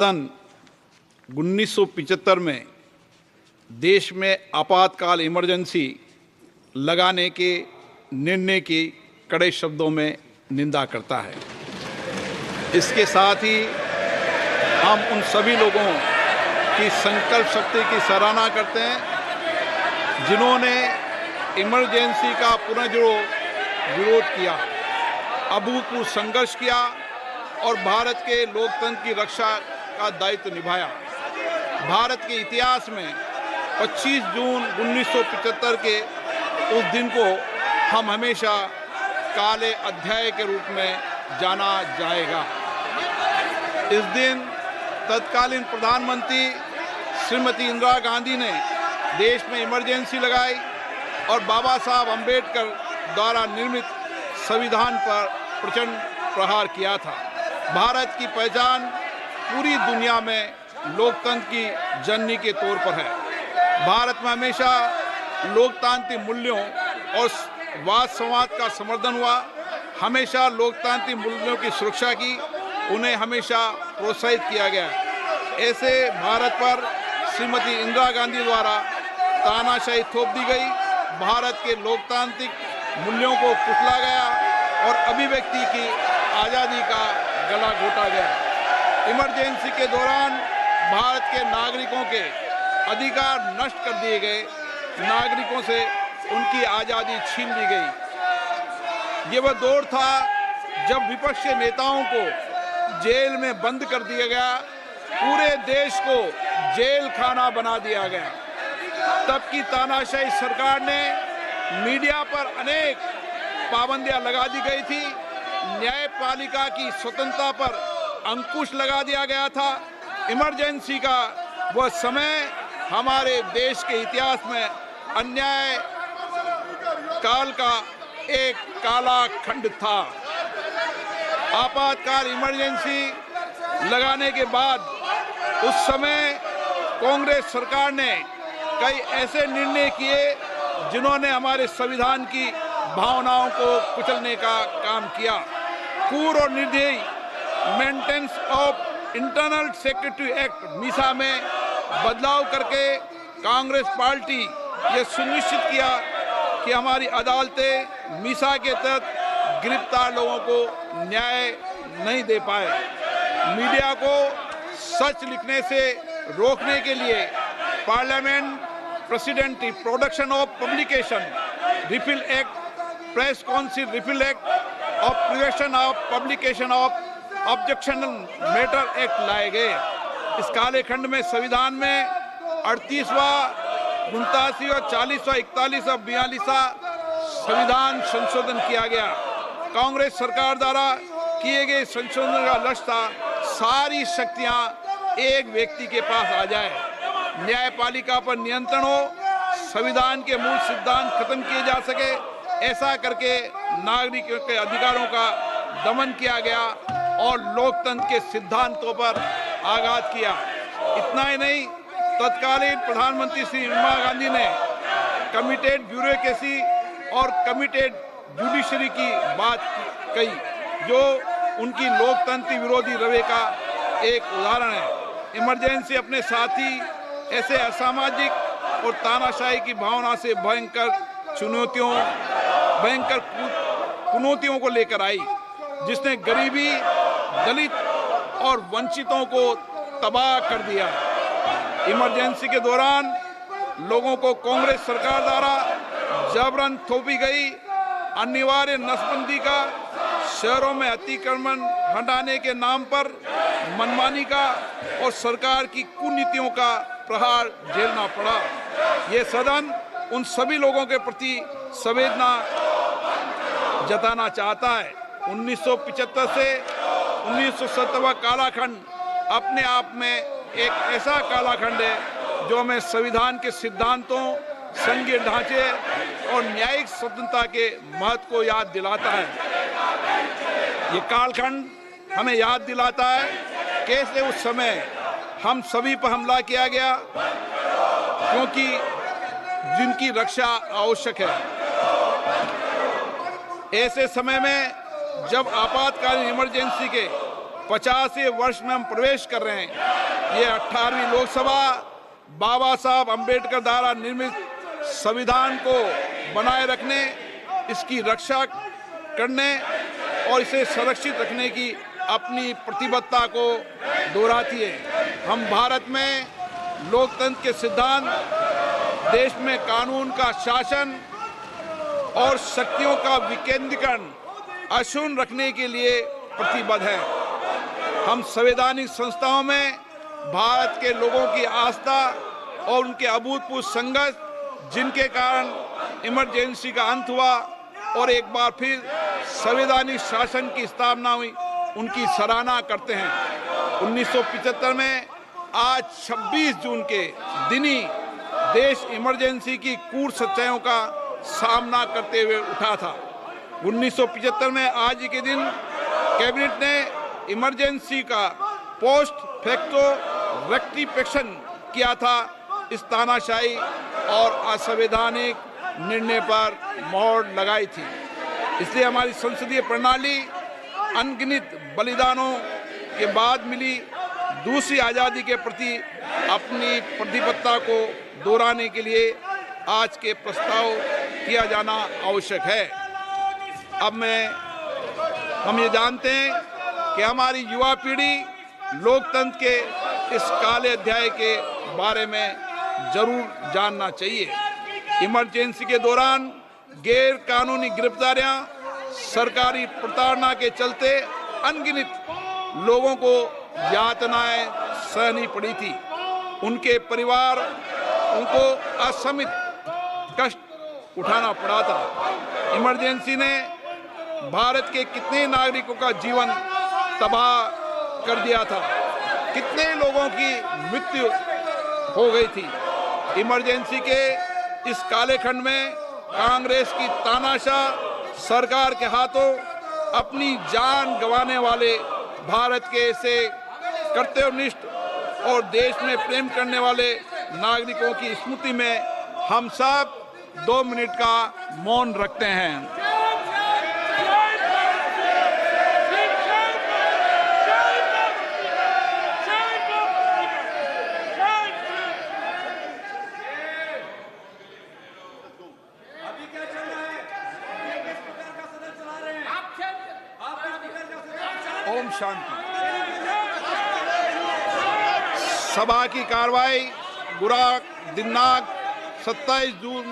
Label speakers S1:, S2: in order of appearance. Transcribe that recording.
S1: सन 1975 में देश में आपातकाल इमरजेंसी लगाने के निर्णय की कड़े शब्दों में निंदा करता है। इसके साथ ही हम उन सभी लोगों की संकल्प शक्ति की सराहना करते हैं जिन्होंने इमरजेंसी का पुनर्जोर विरोध किया, अभूतपूर्व संघर्ष किया और भारत के लोकतंत्र की रक्षा का दायित्व निभाया। भारत के इतिहास में 25 जून 1975 के उस दिन को हम हमेशा काले अध्याय के रूप में जाना जाएगा। इस दिन तत्कालीन प्रधानमंत्री श्रीमती इंदिरा गांधी ने देश में इमरजेंसी लगाई और बाबा साहब अम्बेडकर द्वारा निर्मित संविधान पर प्रचंड प्रहार किया था। भारत की पहचान पूरी दुनिया में लोकतंत्र की जननी के तौर पर है। भारत में हमेशा लोकतांत्रिक मूल्यों और वाद संवाद का समर्थन हुआ, हमेशा लोकतांत्रिक मूल्यों की सुरक्षा की, उन्हें हमेशा प्रोत्साहित किया गया। ऐसे भारत पर श्रीमती इंदिरा गांधी द्वारा तानाशाही थोप दी गई, भारत के लोकतांत्रिक मूल्यों को कुचला गया और अभिव्यक्ति की आज़ादी का गला घोटा गया। इमरजेंसी के दौरान भारत के नागरिकों के अधिकार नष्ट कर दिए गए, नागरिकों से उनकी आज़ादी छीन ली गई। ये वह दौर था जब विपक्ष के नेताओं को जेल में बंद कर दिया गया, पूरे देश को जेल खाना बना दिया गया। तब की तानाशाही सरकार ने मीडिया पर अनेक पाबंदियां लगा दी गई थी, न्यायपालिका की स्वतंत्रता पर अंकुश लगा दिया गया था। इमरजेंसी का वह समय हमारे देश के इतिहास में अन्याय काल का एक काला खंड था। आपातकाल इमरजेंसी लगाने के बाद उस समय कांग्रेस सरकार ने कई ऐसे निर्णय किए जिन्होंने हमारे संविधान की भावनाओं को कुचलने का काम किया। पूर्व और निर्दयी maintenance of internal secretary act Misa में बदलाव करके कांग्रेस पार्टी ये सुनिश्चित किया कि हमारी अदालतें मीसा के तहत गिरफ्तार लोगों को न्याय नहीं दे पाए। मीडिया को सच लिखने से रोकने के लिए parliament president production of publication repeal act, press council repeal act और prevention of publication of objectionable matter act लाए गए। इस काले खंड में संविधान में 38वां, 89वां, 40वां, 41वां, 42वां संविधान संशोधन किया गया। कांग्रेस सरकार द्वारा किए गए संशोधन का लक्ष्य था सारी शक्तियां एक व्यक्ति के पास आ जाए, न्यायपालिका पर नियंत्रण हो, संविधान के मूल सिद्धांत खत्म किए जा सके। ऐसा करके नागरिकों के अधिकारों का दमन किया गया और लोकतंत्र के सिद्धांतों पर आघात किया। इतना ही नहीं, तत्कालीन प्रधानमंत्री श्री इंदिरा गांधी ने कमिटेड ब्यूरोक्रेसी और कमिटेड जुडिशरी की बात कही, जो उनकी लोकतंत्र विरोधी रवैये का एक उदाहरण है। इमरजेंसी अपने साथ ही ऐसे असामाजिक और तानाशाही की भावना से भयंकर चुनौतियों को लेकर आई, जिसने गरीबी, दलित और वंचितों को तबाह कर दिया। इमरजेंसी के दौरान लोगों को कांग्रेस सरकार द्वारा जबरन थोपी गई अनिवार्य नसबंदी का, शहरों में अतिक्रमण हटाने के नाम पर मनमानी का और सरकार की कुनीतियों का प्रहार झेलना पड़ा। ये सदन उन सभी लोगों के प्रति संवेदना जताना चाहता है। 1975 से 1970 कालाखंड अपने आप में एक ऐसा कालाखंड है जो हमें संविधान के सिद्धांतों, संघीय ढांचे और न्यायिक स्वतंत्रता के महत्व को याद दिलाता है। ये कालखंड हमें याद दिलाता है कैसे उस समय हम सभी पर हमला किया गया, क्योंकि जिनकी रक्षा आवश्यक है। ऐसे समय में जब आपातकालीन इमरजेंसी के 50वें वर्ष में हम प्रवेश कर रहे हैं। ये 18वीं लोकसभा बाबा साहब अंबेडकर द्वारा निर्मित संविधान को बनाए रखने, इसकी रक्षा करने और इसे संरक्षित रखने की अपनी प्रतिबद्धता को दोहराती है। हम भारत में लोकतंत्र के सिद्धांत, देश में कानून का शासन और शक्तियों का विकेंद्रीकरण अक्षुण्ण रखने के लिए प्रतिबद्ध हैं। हम संवैधानिक संस्थाओं में भारत के लोगों की आस्था और उनके अभूतपूर्व संघर्ष, जिनके कारण इमरजेंसी का अंत हुआ और एक बार फिर संवैधानिक शासन की स्थापना हुई, उनकी सराहना करते हैं। 1975 में आज 26 जून के दिन ही देश इमरजेंसी की क्रूर सच्चाइयों का सामना करते हुए उठा था। 1975 में आज ही के दिन कैबिनेट ने इमरजेंसी का पोस्ट फैक्टो रेक्टिफिकेशन किया था। इस तानाशाही और असंवैधानिक निर्णय पर मोहर लगाई थी। इसलिए हमारी संसदीय प्रणाली अनगिनत बलिदानों के बाद मिली दूसरी आज़ादी के प्रति अपनी प्रतिबद्धता को दोहराने के लिए आज के प्रस्ताव किया जाना आवश्यक है। अब हम ये जानते हैं कि हमारी युवा पीढ़ी लोकतंत्र के इस काले अध्याय के बारे में जरूर जानना चाहिए। इमरजेंसी के दौरान गैर कानूनी गिरफ्तारियां, सरकारी प्रताड़ना के चलते अनगिनत लोगों को यातनाएं सहनी पड़ी थी। उनके परिवार उनको असमित कष्ट उठाना पड़ा था। इमरजेंसी ने भारत के कितने नागरिकों का जीवन तबाह कर दिया था, कितने लोगों की मृत्यु हो गई थी। इमरजेंसी के इस काले खंड में कांग्रेस की तानाशाह सरकार के हाथों अपनी जान गंवाने वाले भारत के ऐसे कर्तव्यनिष्ठ और देश में प्रेम करने वाले नागरिकों की स्मृति में हम सब 2 मिनट का मौन रखते हैं। ओम शांति। सभा की कार्रवाई गुरुवार दिनांक 27 जून